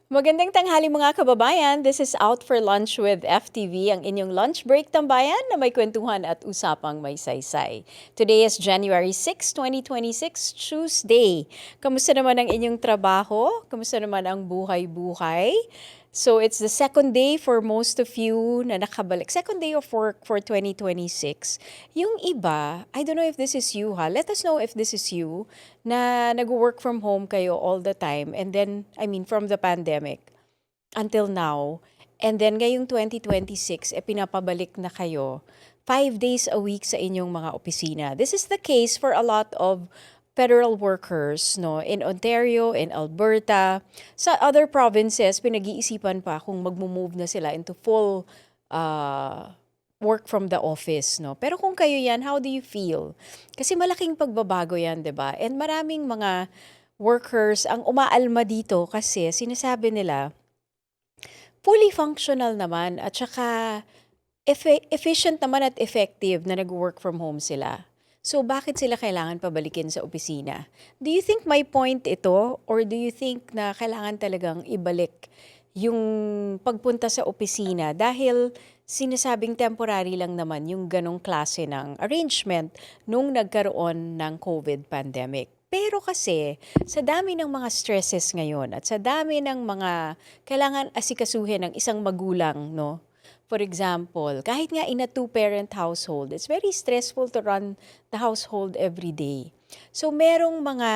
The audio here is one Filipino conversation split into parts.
Magandang tanghali mga kababayan. This is Out for Lunch with FTV, ang inyong lunch break tambayan na may kwentuhan at usapang may saysay. Today is January 6, 2026, Tuesday. Kamusta naman ang inyong trabaho? Kamusta naman ang buhay-buhay? So it's the second day for most of you na nakabalik. Second day of work for 2026. Yung iba, I don't know if this is you ha. Let us know if this is you na nag-work from home kayo all the time and then, from the pandemic until now. And then ngayong 2026, pinapabalik na kayo 5 days a week sa inyong mga opisina. This is the case for a lot of federal workers, no, in Ontario, in Alberta. Sa other provinces, pinag-iisipan pa kung magmo-move na sila into full work from the office, no. Pero kung kayo yan, how do you feel? Kasi malaking pagbabago yan, 'di ba? And maraming mga workers ang umaalma dito kasi sinasabi nila fully functional naman at saka efficient naman at effective na nag-work from home sila. So bakit sila kailangan pabalikin sa opisina? Do you think may point ito or do you think na kailangan talagang ibalik yung pagpunta sa opisina dahil sinasabing temporary lang naman yung ganong klase ng arrangement nung nagkaroon ng COVID pandemic? Pero kasi sa dami ng mga stresses ngayon at sa dami ng mga kailangan asikasuhin ng isang magulang, no? For example, kahit nga in a two-parent household, it's very stressful to run the household every day. So merong mga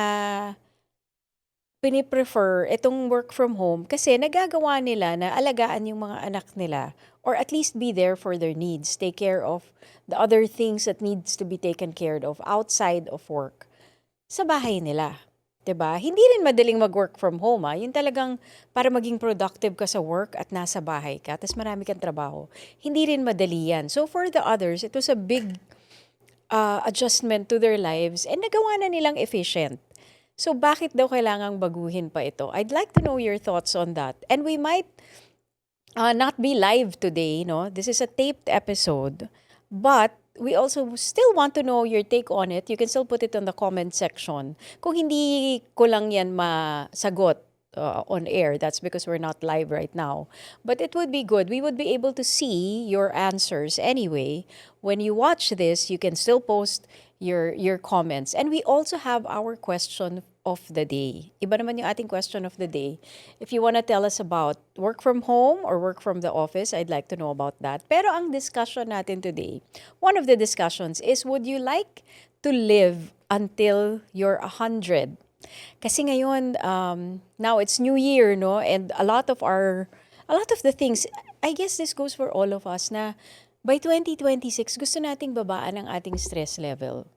piniprefer itong work from home kasi nagagawa nila na alagaan yung mga anak nila or at least be there for their needs, take care of the other things that needs to be taken care of outside of work sa bahay nila. 'Di ba? Hindi rin madaling mag-work from home, ah. Yun talagang para maging productive ka sa work at nasa bahay ka, tapos marami kang trabaho. Hindi rin madali yan. So for the others, it was a big adjustment to their lives and nagawa na nilang efficient. So bakit daw kailangang baguhin pa ito? I'd like to know your thoughts on that. And we might not be live today, no? This is a taped episode, but we also still want to know your take on it. You can still put it on the comment section. Kung hindi ko lang yan masagot on air, that's because we're not live right now. But it would be good. We would be able to see your answers anyway. When you watch this, you can still post your comments. And we also have our question of the day. Iba naman yung ating question of the day. If you want to tell us about work from home or work from the office, I'd like to know about that. Pero ang discussion natin today, one of the discussions is, would you like to live until you're 100? Kasi ngayon, now it's New Year, no? And a lot of the things, I guess this goes for all of us na by 2026, gusto nating babaan ang ating stress level.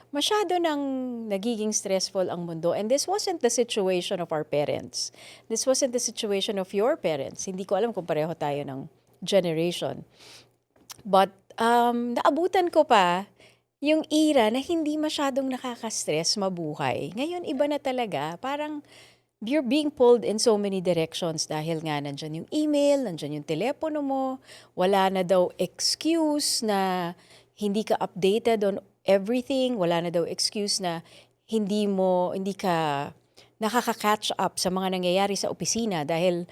Masyado nang nagiging stressful ang mundo, and this wasn't the situation of our parents. This wasn't the situation of your parents. Hindi ko alam kung pareho tayo ng generation. But naabutan ko pa yung era na hindi masyadong nakaka-stress mabuhay. Ngayon, iba na talaga. Parang you're being pulled in so many directions dahil nga nandyan yung email, nandyan yung telepono mo, wala na daw excuse na hindi ka updated on everything, wala na daw excuse na hindi ka nakaka-catch up sa mga nangyayari sa opisina dahil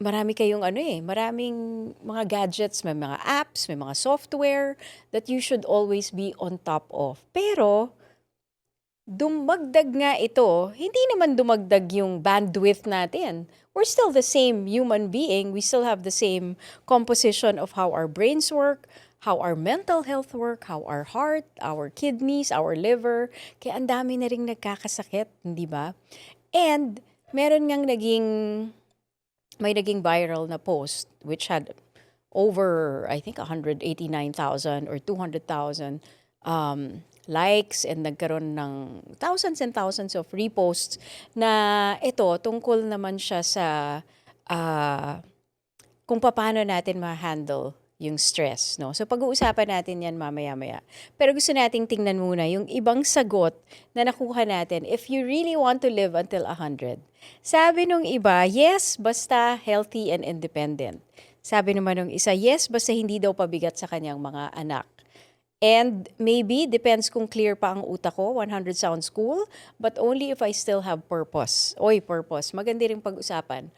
marami kayong maraming mga gadgets, may mga apps, may mga software that you should always be on top of. Pero dumagdag nga ito, hindi naman dumagdag yung bandwidth natin. We're still the same human being. We still have the same composition of how our brains work, how our mental health work, how our heart, our kidneys, our liver. Kaya ang dami na rin nagkakasakit, hindi ba? And meron ngang may naging viral na post which had over, I think, 189,000 or 200,000 likes and nagkaroon ng thousands and thousands of reposts na ito, tungkol naman siya sa kung paano natin ma-handle yung stress, no? So pag-uusapan natin yan mamaya-maya. Pero gusto nating tingnan muna yung ibang sagot na nakuha natin if you really want to live until 100. Sabi nung iba, yes, basta healthy and independent. Sabi naman nung isa, yes, basta hindi daw pabigat sa kanyang mga anak. And maybe, depends kung clear pa ang utak ko, 100 sounds cool, but only if I still have purpose. Oy, purpose. Maganda rin pag-usapan.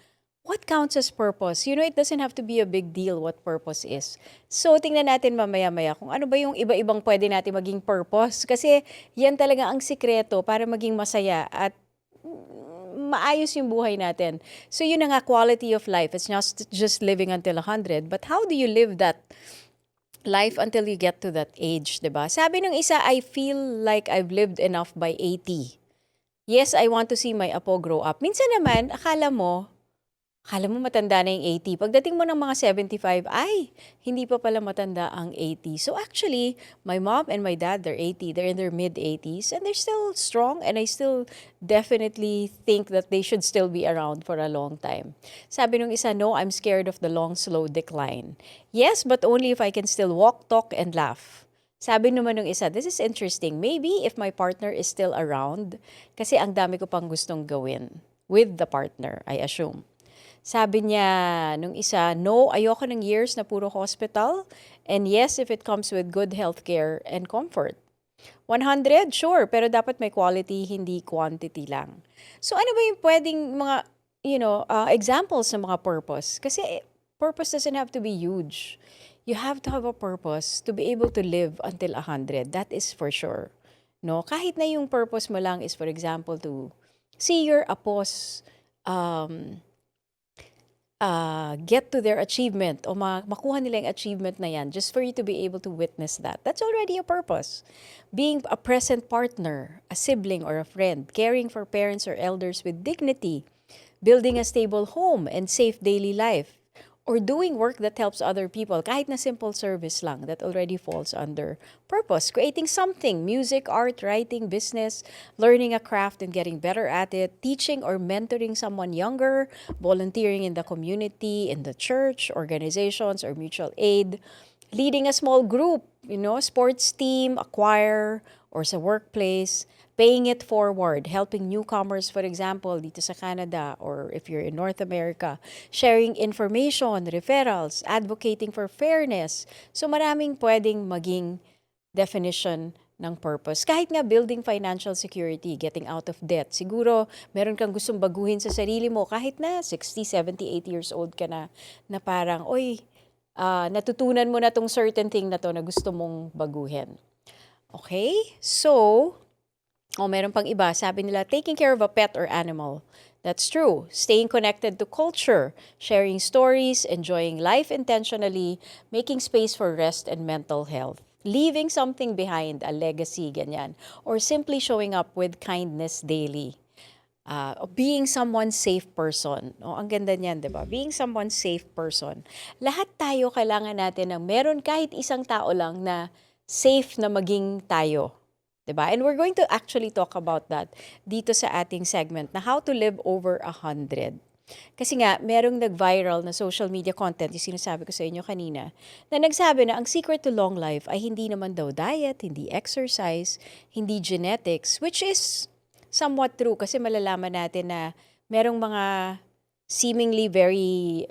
what counts as purpose? It doesn't have to be a big deal what purpose is. So, tingnan natin mamaya-maya kung ano ba yung iba-ibang pwede natin maging purpose. Kasi yan talaga ang sikreto para maging masaya at maayos yung buhay natin. So, yun na nga, quality of life. It's not just living until 100, but how do you live that life until you get to that age, 'di ba? Sabi ng isa, I feel like I've lived enough by 80. Yes, I want to see my apo grow up. Minsan naman, akala mo matanda na yung 80. Pagdating mo ng mga 75, ay, hindi pa pala matanda ang 80. So actually, my mom and my dad, they're 80. They're in their mid-80s and they're still strong, and I still definitely think that they should still be around for a long time. Sabi nung isa, no, I'm scared of the long, slow decline. Yes, but only if I can still walk, talk, and laugh. Sabi naman nung isa, this is interesting. Maybe if my partner is still around, kasi ang dami ko pang gustong gawin with the partner, I assume. Sabi niya nung isa, no, ayoko ng years na puro hospital. And yes, if it comes with good healthcare and comfort. 100, sure, pero dapat may quality, hindi quantity lang. So ano ba yung pwedeng mga, examples ng mga purpose? Kasi purpose doesn't have to be huge. You have to have a purpose to be able to live until 100. That is for sure. No, kahit na yung purpose mo lang is, for example, to see your apos get to their achievement o makuha nila yung achievement na yan just for you to be able to witness that. That's already a purpose. Being a present partner, a sibling or a friend, caring for parents or elders with dignity, building a stable home and safe daily life, or doing work that helps other people, kahit na simple service lang, that already falls under purpose. Creating something, music, art, writing, business, learning a craft and getting better at it, teaching or mentoring someone younger, volunteering in the community, in the church, organizations, or mutual aid, leading a small group, sports team, a choir, or sa workplace, paying it forward, helping newcomers, for example, dito sa Canada, or if you're in North America, sharing information, referrals, advocating for fairness. So maraming pwedeng maging definition ng purpose. Kahit nga building financial security, getting out of debt. Siguro, meron kang gustong baguhin sa sarili mo kahit na 60, 70, 80 years old ka na parang, natutunan mo na tong certain thing na to na gusto mong baguhin. Okay? So, meron pang iba. Sabi nila, taking care of a pet or animal. That's true. Staying connected to culture, sharing stories, enjoying life intentionally, making space for rest and mental health. Leaving something behind, a legacy, ganyan. Or simply showing up with kindness daily. Being someone's safe person. Ang ganda niyan, di ba? Being someone's safe person. Lahat tayo kailangan natin ng meron kahit isang tao lang na safe na maging tayo. Diba? And we're going to actually talk about that dito sa ating segment na how to live over 100. Kasi nga, merong nag-viral na social media content, yung sinasabi ko sa inyo kanina, na nagsabi na ang secret to long life ay hindi naman daw diet, hindi exercise, hindi genetics, which is somewhat true kasi malalaman natin na merong mga seemingly very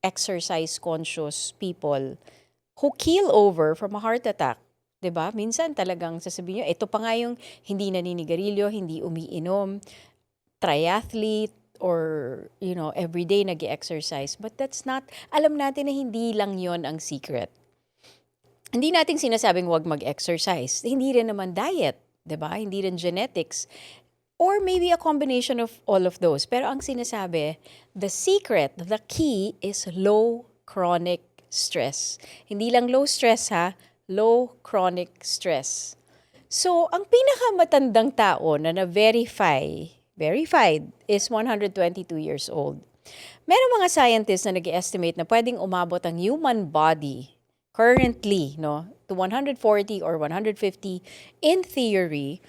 exercise-conscious people who keel over from a heart attack. 'Di ba? Minsan talagang sasabihin niyo, ito pa nga yung hindi naninigarilyo, hindi umiinom, triathlete, or everyday nag-exercise. But that's not, alam natin na hindi lang yon ang secret. Hindi natin sinasabing wag mag-exercise. Hindi rin naman diet, 'di ba? Hindi rin genetics. Or maybe a combination of all of those. Pero ang sinasabi, the secret, the key is low chronic stress. Hindi lang low stress low chronic stress. So, ang pinakamatandang tao na verified is 122 years old. Merong mga scientists na nag-estimate na pwedeng umabot ang human body currently to 140 or 150 in theory,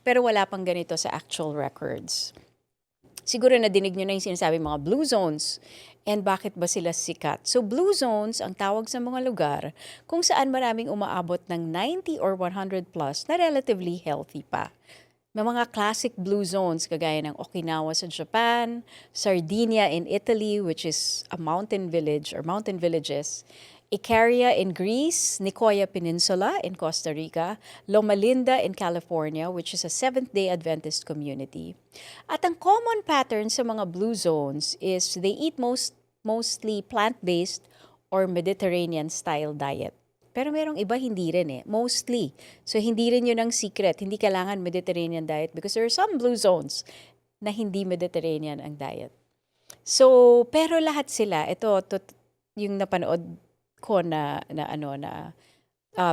pero wala pang ganito sa actual records. Siguro nadinig nyo na yung sinasabi mga blue zones. And bakit ba sila sikat? So blue zones ang tawag sa mga lugar kung saan maraming umaabot ng 90 or 100 plus na relatively healthy pa. May mga classic blue zones kagaya ng Okinawa sa Japan, Sardinia in Italy, which is a mountain village or mountain villages, Icaria in Greece, Nicoya Peninsula in Costa Rica, Loma Linda in California, which is a Seventh-day Adventist community. At ang common pattern sa mga blue zones is they eat mostly plant-based or Mediterranean-style diet. Pero merong iba hindi rin mostly. So hindi rin yun ang secret. Hindi kailangan Mediterranean diet because there are some blue zones na hindi Mediterranean ang diet. So, pero lahat sila, yung napanood ko na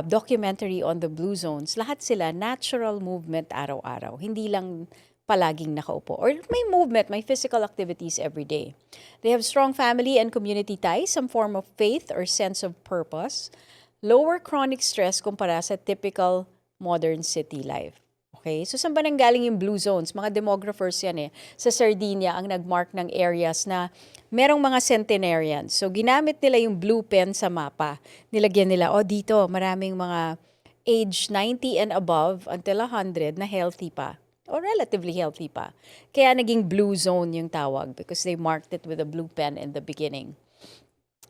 documentary on the blue zones, lahat sila natural movement araw-araw. Hindi lang palaging nakaupo. Or may movement, may physical activities every day. They have strong family and community ties, some form of faith or sense of purpose, lower chronic stress kumpara sa typical modern city life. Okay? So, saan ba nanggaling yung blue zones? Mga demographers yan Sa Sardinia, ang nagmark ng areas na merong mga centenarians. So, ginamit nila yung blue pen sa mapa. Nilagyan nila, dito, maraming mga age 90 and above until 100 na healthy pa. Or relatively healthy pa. Kaya naging blue zone yung tawag because they marked it with a blue pen in the beginning.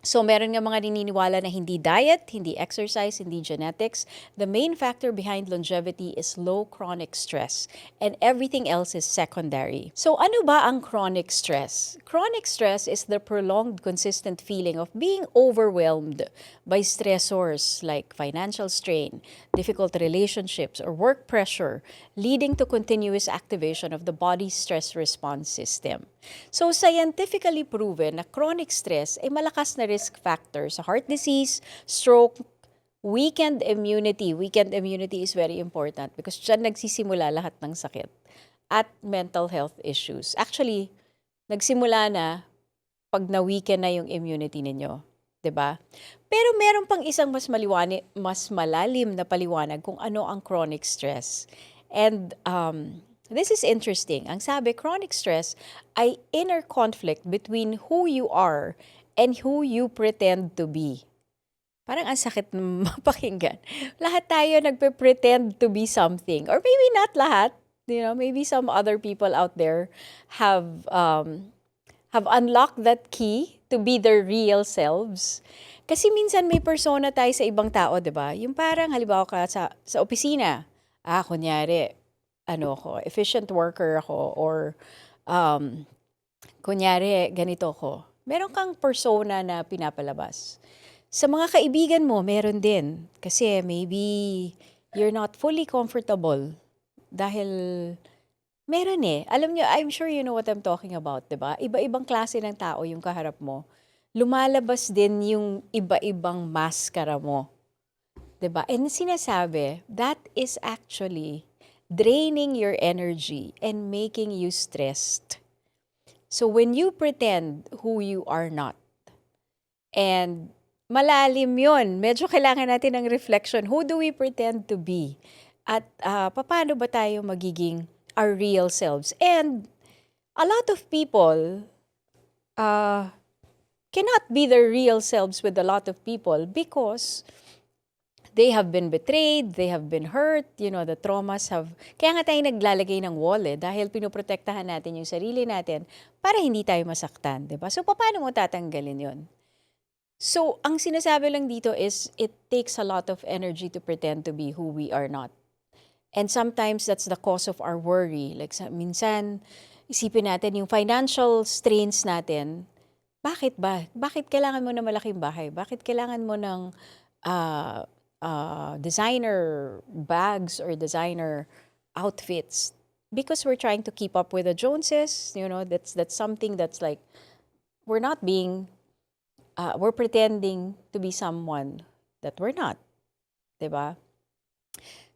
So, meron nga mga naniniwala na hindi diet, hindi exercise, hindi genetics. The main factor behind longevity is low chronic stress and everything else is secondary. So, ano ba ang chronic stress? Chronic stress is the prolonged, consistent feeling of being overwhelmed by stressors like financial strain, difficult relationships, or work pressure, leading to continuous activation of the body's stress response system. So, scientifically proven na chronic stress ay malakas na risk factor sa heart disease, stroke, weakened immunity. Weakened immunity is very important because dyan nagsisimula lahat ng sakit at mental health issues. Actually, nagsimula na pag na-weaken na yung immunity ninyo. 'Di ba? Pero meron pang isang mas malalim na paliwanag kung ano ang chronic stress. And this is interesting. Ang sabi, chronic stress ay inner conflict between who you are and who you pretend to be. Parang ang sakit mapakinggan. Lahat tayo nagpe-pretend to be something. Or maybe not lahat. Maybe some other people out there have unlocked that key to be their real selves. Kasi minsan may persona tayo sa ibang tao, 'di ba? Yung parang halimbawa ka sa opisina. Kunyari, efficient worker ako or kunyari ganito ako. Meron kang persona na pinapalabas. Sa mga kaibigan mo, meron din. Kasi maybe you're not fully comfortable dahil meron Alam nyo, I'm sure you know what I'm talking about, 'di ba? Iba-ibang klase ng tao yung kaharap mo. Lumalabas din yung iba-ibang maskara mo. 'Di ba? And sinasabi, that is actually draining your energy and making you stressed. So when you pretend who you are not, and malalim yun, medyo kailangan natin ng reflection. Who do we pretend to be? At paano ba tayo magiging our real selves? And a lot of people cannot be their real selves with a lot of people because they have been betrayed, they have been hurt, the traumas have... Kaya nga tayo naglalagay ng wall dahil pinoprotektahan natin yung sarili natin para hindi tayo masaktan, diba? So, paano mo tatanggalin yon? So, ang sinasabi lang dito is it takes a lot of energy to pretend to be who we are not. And sometimes that's the cause of our worry. Like, minsan, isipin natin yung financial strains natin. Bakit ba? Bakit kailangan mo ng malaking bahay? Bakit kailangan mo ng designer bags or designer outfits? Because we're trying to keep up with the Joneses. That's something that's like, we're not being, we're pretending to be someone that we're not. Diba?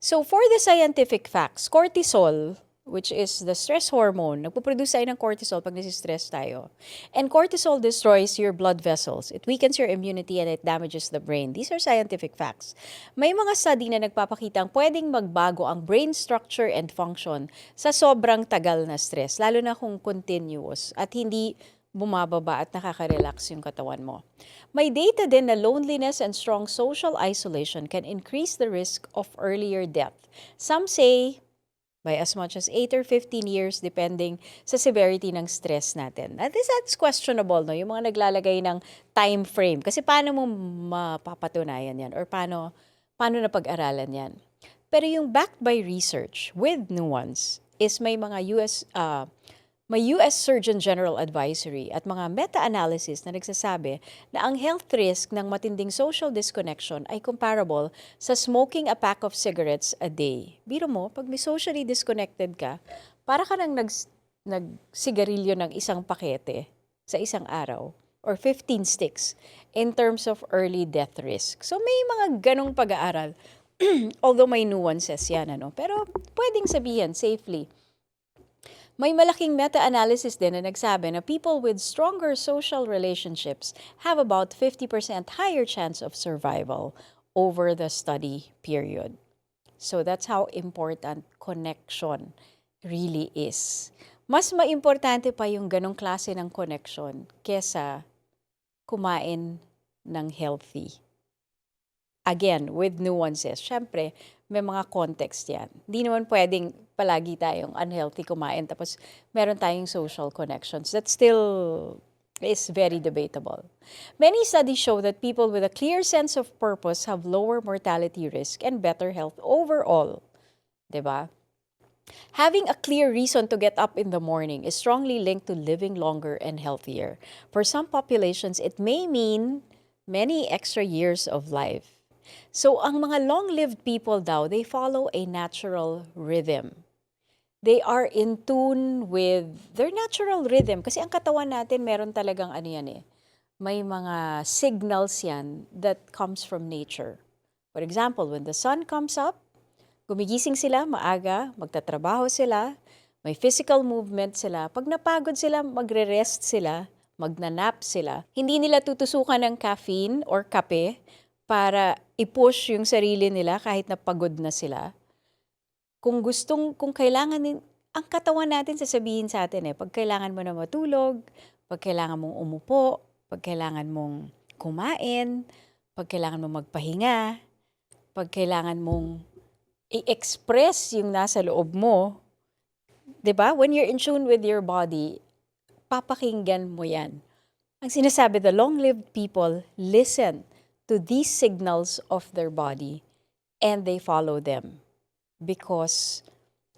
So for the scientific facts, cortisol, which is the stress hormone, nagpo-produce tayo ng cortisol pag nasi-stress tayo. And cortisol destroys your blood vessels. It weakens your immunity and it damages the brain. These are scientific facts. May mga study na nagpapakitang pwedeng magbago ang brain structure and function sa sobrang tagal na stress, lalo na kung continuous at hindi bumababa at nakaka-relax yung katawan mo. May data din na loneliness and strong social isolation can increase the risk of earlier death. Some say by as much as 8 or 15 years depending sa severity ng stress natin. At least that's questionable, no? Yung mga naglalagay ng time frame. Kasi paano mo mapapatunayan yan? Or paano napag-aralan yan? Pero yung backed by research with nuance is may mga may US Surgeon General Advisory at mga meta-analysis na nagsasabi na ang health risk ng matinding social disconnection ay comparable sa smoking a pack of cigarettes a day. Biro mo, pag may socially disconnected ka, para ka nang nagsigarilyo ng isang pakete sa isang araw or 15 sticks in terms of early death risk. So may mga ganong pag-aaral, although may nuances yan, pero pwedeng sabihin safely. May malaking meta-analysis din na nagsabi na people with stronger social relationships have about 50% higher chance of survival over the study period. So that's how important connection really is. Mas maimportante pa yung ganong klase ng connection kesa kumain ng healthy. Again, with nuances. Siyempre, may mga context yan. Hindi naman pwedeng palagi tayong unhealthy kumain tapos meron tayong social connections. That still is very debatable. Many studies show that people with a clear sense of purpose have lower mortality risk and better health overall. Diba? Having a clear reason to get up in the morning is strongly linked to living longer and healthier. For some populations, it may mean many extra years of life. So, ang mga long-lived people daw, they follow a natural rhythm. They are in tune with their natural rhythm. Kasi ang katawan natin, meron talagang may mga signals yan that comes from nature. For example, when the sun comes up, gumigising sila maaga, magtatrabaho sila, may physical movement sila. Pag napagod sila, magre-rest sila, magnanap sila. Hindi nila tutusukan ng caffeine or kape para i-push yung sarili nila kahit napagod na sila. Kung kailangan ang katawan natin sasabihin sa atin pag kailangan mo na matulog, pag kailangan mong umupo, pag kailangan mong kumain, pag kailangan mong magpahinga, pag kailangan mong i-express yung nasa loob mo, 'di ba? When you're in tune with your body, papakinggan mo 'yan. Ang sinasabi, the long-lived people listen to these signals of their body and they follow them because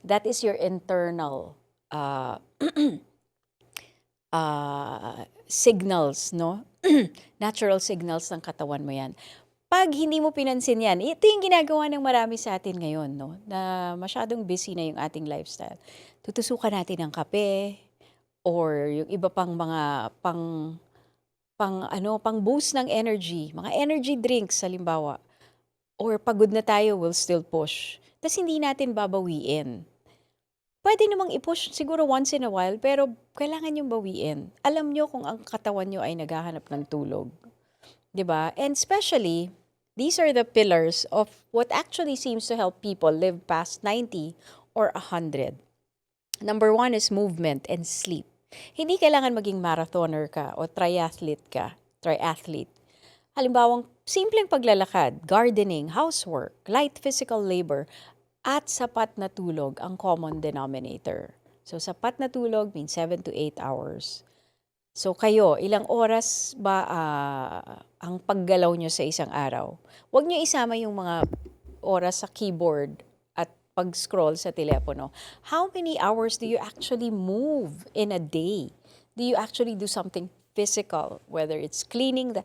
that is your internal signals, no? Natural signals ng katawan mo yan. Pag hindi mo pinansin yan, ito yung ginagawa ng marami sa atin ngayon, no? Na masyadong busy na yung ating lifestyle. Tutusukan natin ng kape or yung iba pang mga pang boost ng energy, mga energy drinks halimbawa. Or pagod na tayo, we'll still push. Tapos hindi natin babawiin. Pwede namang i-push siguro once in a while, pero kailangan yung bawiin. Alam nyo kung ang katawan nyo ay naghahanap ng tulog. 'Di ba? And especially, these are the pillars of what actually seems to help people live past 90 or 100. Number 1 is movement and sleep. Hindi kailangan maging marathoner ka o triathlete. Halimbawang simpleng paglalakad, gardening, housework, light physical labor, at sapat na tulog ang common denominator. So sapat na tulog means 7 to 8 hours. So kayo, ilang oras ba ang paggalaw nyo sa isang araw? Huwag nyo isama yung mga oras sa keyboard at pag-scroll sa telepono. How many hours do you actually move in a day? Do you actually do something physical? Whether it's cleaning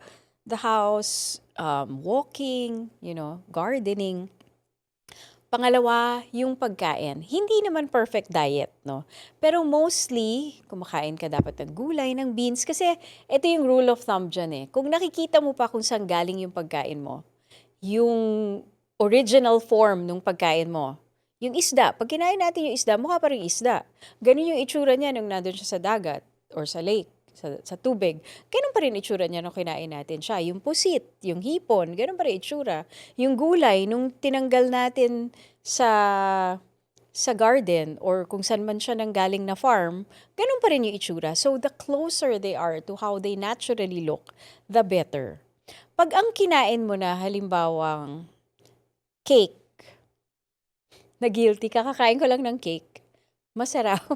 the house, walking, gardening. Pangalawa, yung pagkain. Hindi naman perfect diet, no? Pero mostly, kumakain ka dapat ng gulay, ng beans. Kasi ito yung rule of thumb dyan. Kung nakikita mo pa kung saan galing yung pagkain mo, yung original form ng pagkain mo, yung isda, pag kinain natin yung isda, mukha pa rin isda. Ganun yung itsura niya nung nandun siya sa dagat or sa lake, sa tubig. Ganun pa rin itsura niya nung kinain natin siya. Yung pusit, yung hipon, ganun pa rin itsura. Yung gulay, nung tinanggal natin sa garden or kung saan man siya nanggaling na farm, ganun pa rin yung itsura. So the closer they are to how they naturally look, the better. Pag ang kinain mo na halimbawang cake, na guilty, kakakain ko lang ng cake. Masarap.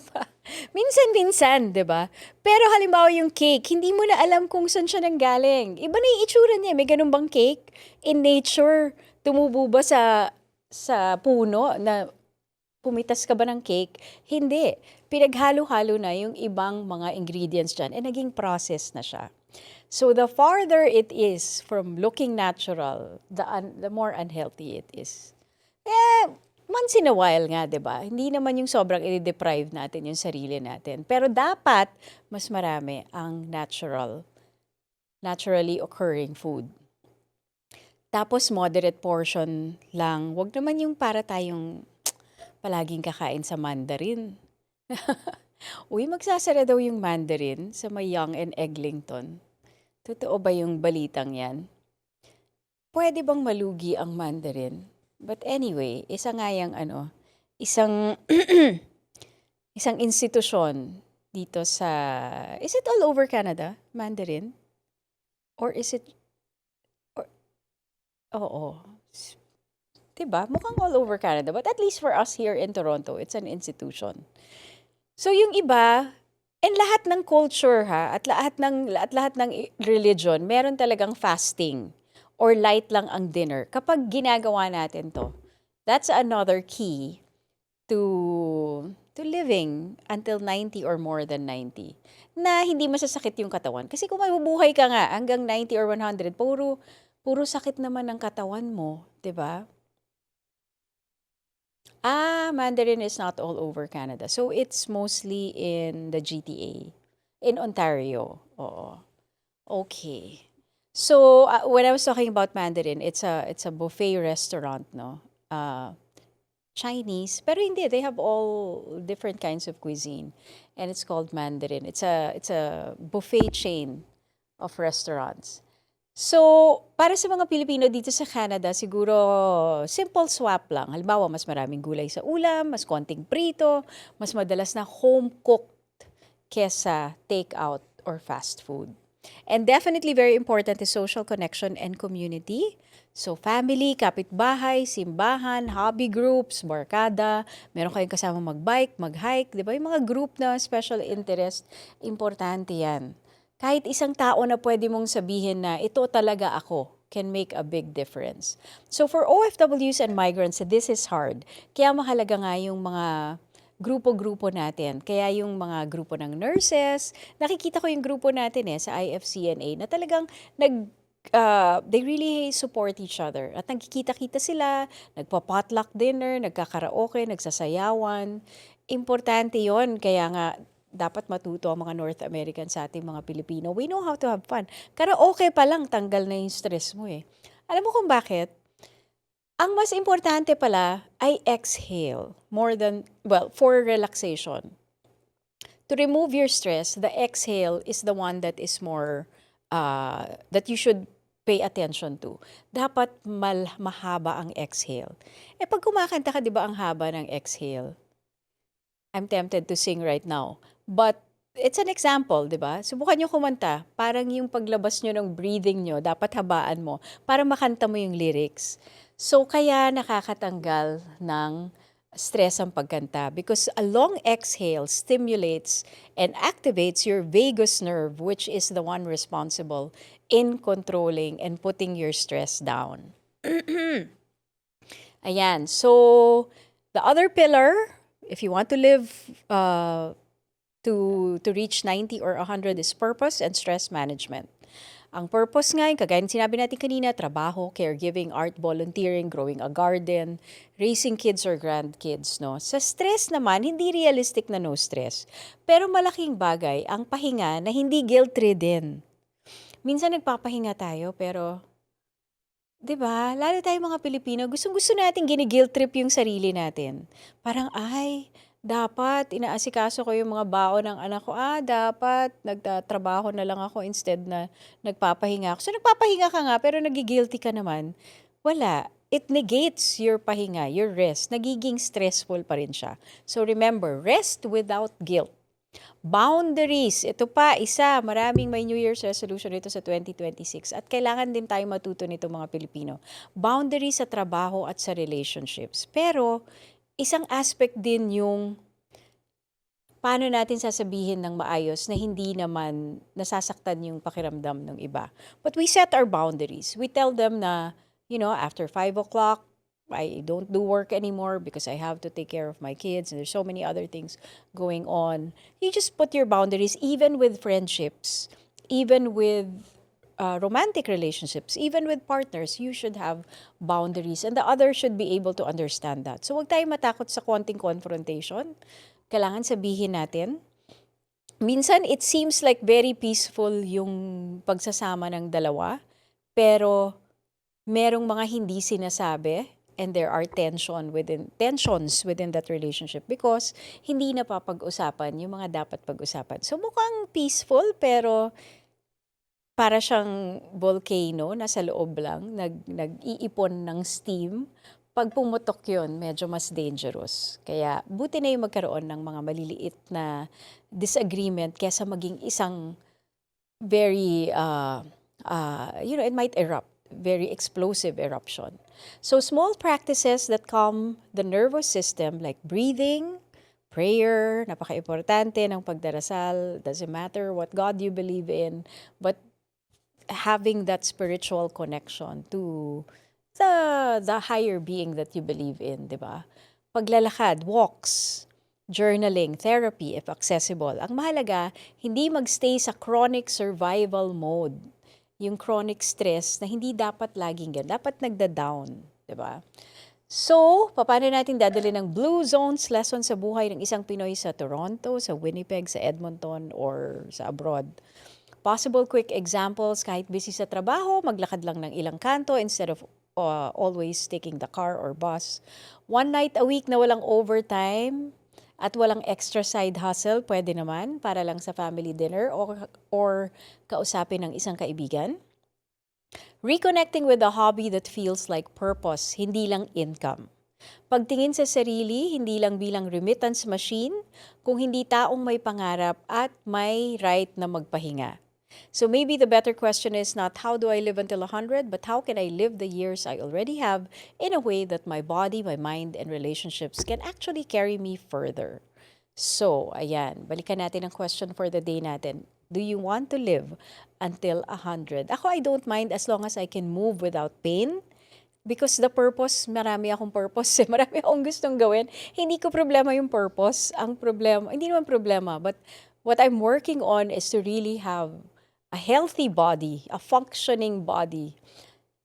Minsan-minsan, 'di ba? Pero halimbawa yung cake, hindi mo na alam kung saan siya nanggaling. Iba na yung itsura niya. May ganun bang cake? In nature, tumubo ba sa puno na pumitas ka ba ng cake? Hindi. Pinaghalo-halo na yung ibang mga ingredients dyan and naging process na siya. So the farther it is from looking natural, the more unhealthy it is. Once in a while nga, 'di ba? Hindi naman yung sobrang i-deprive natin yung sarili natin. Pero dapat mas marami ang naturally occurring food. Tapos moderate portion lang. Wag naman yung para tayong palaging kakain sa mandarin. Uy, magsasara daw yung mandarin sa may Yonge and Eglinton. Totoo ba yung balitang yan? Pwede bang malugi ang mandarin? But anyway, isa nga yung isang isang institusyon dito sa, is it all over Canada, Mandarin? Or is it, or, oo, diba? Mukhang all over Canada, but at least for us here in Toronto, it's an institution. So yung iba, and lahat ng culture at lahat ng religion, meron talagang fasting or light lang ang dinner. Kapag ginagawa natin to, that's another key to living until 90 or more than 90. Na hindi masasakit yung katawan. Kasi kung mabubuhay ka nga hanggang 90 or 100, puro sakit naman ng katawan mo, 'di ba? Mandarin is not all over Canada. So it's mostly in the GTA, in Ontario. Oo. Okay. So when I was talking about Mandarin, it's a buffet restaurant, no? Chinese, pero hindi, they have all different kinds of cuisine, and it's called Mandarin. It's a buffet chain of restaurants. So, para sa mga Pilipino dito sa Canada, siguro simple swap lang. Halimbawa, mas maraming gulay sa ulam, mas konting prito, mas madalas na home cooked kesa take out or fast food. And definitely very important is social connection and community. So family, kapitbahay, simbahan, hobby groups, barkada, meron kayong kasama magbike, mag-hike, di ba? Yung mga group na special interest, importante yan. Kahit isang tao na pwede mong sabihin na ito talaga ako can make a big difference. So for OFWs and migrants, this is hard. Kaya mahalaga nga yung mga grupo-grupo natin. Kaya yung mga grupo ng nurses, nakikita ko yung grupo natin sa IFCNA na talagang they really support each other. At nagkikita-kita sila, nagpa-potluck dinner, nagkakaraoke, nagsasayawan. Importante yon. Kaya nga, dapat matuto ang mga North Americans sa ating mga Pilipino. We know how to have fun. Karaoke pa lang, tanggal na yung stress mo eh. Alam mo kung bakit? Ang mas importante pala ay exhale for relaxation. To remove your stress, the exhale is the one that is more, that you should pay attention to. Dapat mahaba ang exhale. Pag kumakanta ka, di ba ang haba ng exhale? I'm tempted to sing right now. But it's an example, di ba? Subukan nyo kumanta. Parang yung paglabas nyo ng breathing nyo, dapat habaan mo para makanta mo yung lyrics. So, kaya nakakatanggal ng stress ang pagkanta because a long exhale stimulates and activates your vagus nerve, which is the one responsible in controlling and putting your stress down. Ayan. So, the other pillar, if you want to live to reach 90 or 100 is purpose and stress management. Ang purpose nga, kagaya ng sinabi natin kanina, trabaho, caregiving, art, volunteering, growing a garden, raising kids or grandkids, no? Sa stress naman, hindi realistic na no stress. Pero malaking bagay ang pahinga na hindi guilt-ridden. Minsan nagpapahinga tayo, pero 'di ba? Lalo tayong mga Pilipino, gustong-gusto natin gini-guilt trip yung sarili natin. Parang, dapat inaasikaso ko yung mga baon ng anak ko. Dapat nagtatrabaho na lang ako instead na nagpapahinga ako. So, nagpapahinga ka nga, pero nagigilty ka naman. Wala. It negates your pahinga, your rest. Nagiging stressful pa rin siya. So, remember, rest without guilt. Boundaries. Ito pa, maraming may New Year's resolution ito sa 2026 at kailangan din tayo matuto nito mga Pilipino. Boundaries sa trabaho at sa relationships. Pero, isang aspect din yung paano natin sasabihin ng maayos na hindi naman nasasaktan yung pakiramdam ng iba. But we set our boundaries. We tell them na, after 5 o'clock, I don't do work anymore because I have to take care of my kids and there's so many other things going on. You just put your boundaries, even with friendships, even with romantic relationships, even with partners, you should have boundaries and the other should be able to understand that. So, wag tayong matakot sa konting confrontation. Kailangan sabihin natin. Minsan, it seems like very peaceful yung pagsasama ng dalawa, pero merong mga hindi sinasabi and there are tensions within that relationship because hindi napapag-usapan yung mga dapat pag-usapan. So, mukhang peaceful, pero para siyang volcano, nasa loob lang, nag-iipon ng steam. Pag pumutok yun, medyo mas dangerous. Kaya buti na yung magkaroon ng mga maliliit na disagreement kesa maging isang very, it might erupt, very explosive eruption. So small practices that calm the nervous system like breathing, prayer, napaka-importante ng pagdarasal, doesn't matter what God you believe in, but having that spiritual connection to the higher being that you believe in, di ba? Paglalakad, walks, journaling, therapy if accessible. Ang mahalaga, hindi magstay sa chronic survival mode. Yung chronic stress na hindi dapat laging yan. Dapat nagda-down, di ba? So, paano natin dadali ng Blue Zones lesson sa buhay ng isang Pinoy sa Toronto, sa Winnipeg, sa Edmonton, or sa abroad? Possible quick examples, kahit busy sa trabaho, maglakad lang ng ilang kanto instead of always taking the car or bus. One night a week na walang overtime at walang extra side hustle, pwede naman para lang sa family dinner or kausapin ng isang kaibigan. Reconnecting with a hobby that feels like purpose, hindi lang income. Pagtingin sa sarili, hindi lang bilang remittance machine, kung hindi taong may pangarap at may right na magpahinga. So maybe the better question is not how do I live until 100, but how can I live the years I already have in a way that my body, my mind, and relationships can actually carry me further. So, ayan, balikan natin ang question for the day natin. Do you want to live until 100? Ako, I don't mind as long as I can move without pain. Because the purpose, marami akong purpose eh. Marami akong gustong gawin. Hindi ko problema yung purpose. Ang problema, hindi naman problema, but what I'm working on is to really have a healthy body, a functioning body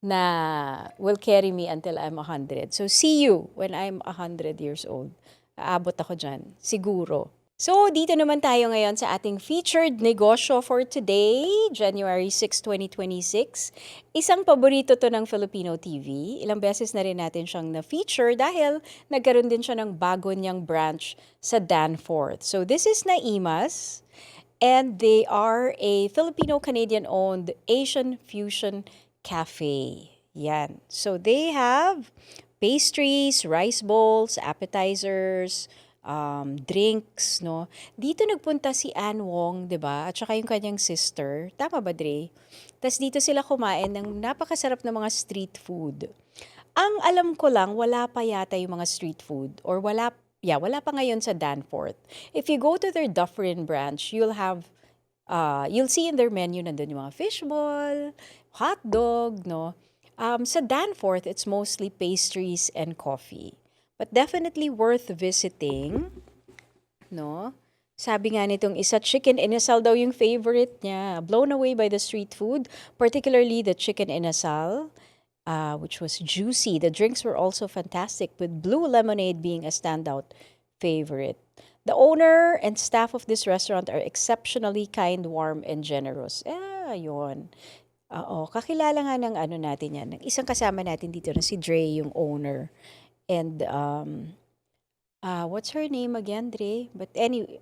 na will carry me until I'm 100. So see you when I'm 100 years old. Aabot ako dyan, siguro. So, dito naman tayo ngayon sa ating featured negosyo for today, January 6, 2026. Isang paborito to ng Filipino TV. Ilang beses na rin natin siyang na-feature dahil nagkaroon din siya ng bago niyang branch sa Danforth. So, this is Naimas, and they are a Filipino-Canadian-owned Asian fusion cafe. Yan. So, they have pastries, rice bowls, appetizers, drinks, no? Dito nagpunta si Ann Wong, 'di ba? At saka yung kanyang sister. Tama ba, Dre? Tapos dito sila kumain ng napakasarap na mga street food. Ang alam ko lang, wala pa yata yung mga street food or wala pa ngayon sa Danforth. If you go to their Dufferin branch, you'll see in their menu nandun yung mga fishball, hot dog, no? Sa Danforth, it's mostly pastries and coffee. But definitely worth visiting, no? Sabi nga nitong isa, chicken inasal daw yung favorite niya. Blown away by the street food, particularly the chicken inasal, which was juicy. The drinks were also fantastic, with blue lemonade being a standout favorite. The owner and staff of this restaurant are exceptionally kind, warm, and generous. Ayun. Oo, kakilala nga ng ano natin yan. Ng isang kasama natin dito na si Dre, yung owner. And what's her name again, Dre? But anyway,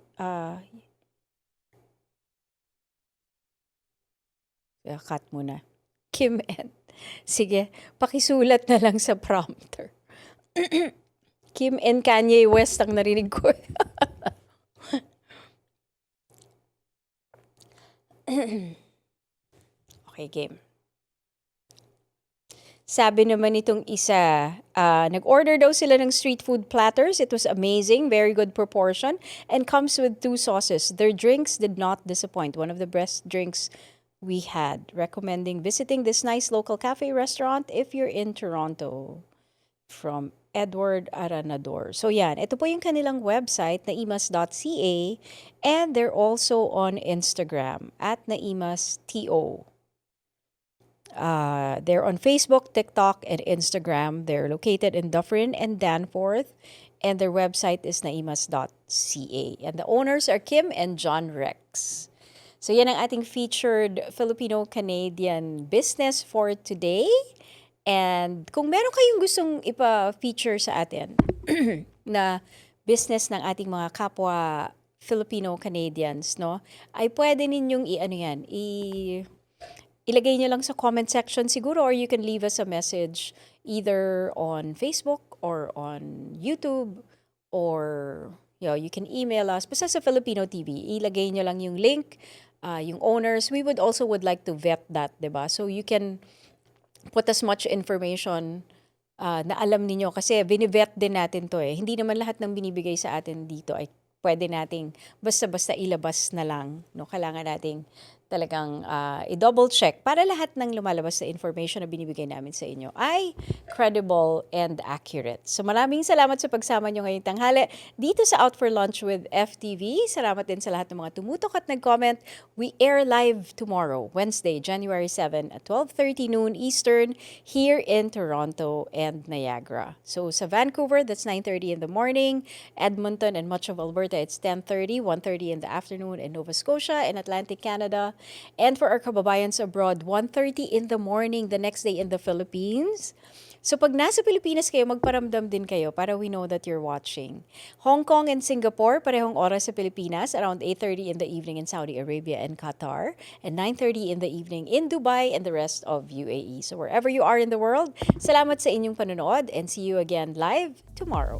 cut muna. Kim and sige, pakisulat na lang sa prompter. Kim and Kanye West ang narinig ko. Okay, game. Sabi naman nitong isa, nag-order daw sila ng street food platters. It was amazing, very good proportion, and comes with 2 sauces. Their drinks did not disappoint. One of the best drinks we had. Recommending visiting this nice local cafe restaurant if you're in Toronto. From Edward Aranador. So yan, ito po yung kanilang website, naimas.ca, and they're also on Instagram at naimasto. They're on Facebook, TikTok, and Instagram. They're located in Dufferin and Danforth, and their website is naimas.ca. And the owners are Kim and John Rex. So yan ang ating featured Filipino-Canadian business for today. And kung meron kayong gustong ipa-feature sa atin na business ng ating mga kapwa Filipino-Canadians, no? Ay pwede ninyong ilagay nyo lang sa comment section siguro, or you can leave us a message either on Facebook or on YouTube, or you can email us. Basta sa Filipino TV, ilagay nyo lang yung link, yung owners. We would like to vet that, diba? So you can put as much information na alam ninyo, kasi binivet din natin to eh. Hindi naman lahat ng binibigay sa atin dito ay pwede nating basta-basta ilabas na lang, no? Kailangan nating talagang i-double check para lahat ng lumalabas na information na binibigay namin sa inyo ay credible and accurate. So maraming salamat sa pagsama nyo ngayong tanghali dito sa Out for Lunch with FTV. Salamat din sa lahat ng mga tumutok at nag-comment. We air live tomorrow, Wednesday, January 7 at 12:30 noon Eastern here in Toronto and Niagara. So sa Vancouver, that's 9:30 in the morning. Edmonton and much of Alberta, it's 10:30, 1:30 in the afternoon. In Nova Scotia and Atlantic Canada, and for our kababayans abroad, 1:30 in the morning the next day in the Philippines. So pag nasa Pilipinas kayo, magparamdam din kayo para we know that you're watching. Hong Kong and Singapore, parehong oras sa Pilipinas, around 8:30 in the evening in Saudi Arabia and Qatar, and 9:30 in the evening in Dubai and the rest of UAE. So wherever you are in the world, salamat sa inyong panonood, and see you again live tomorrow.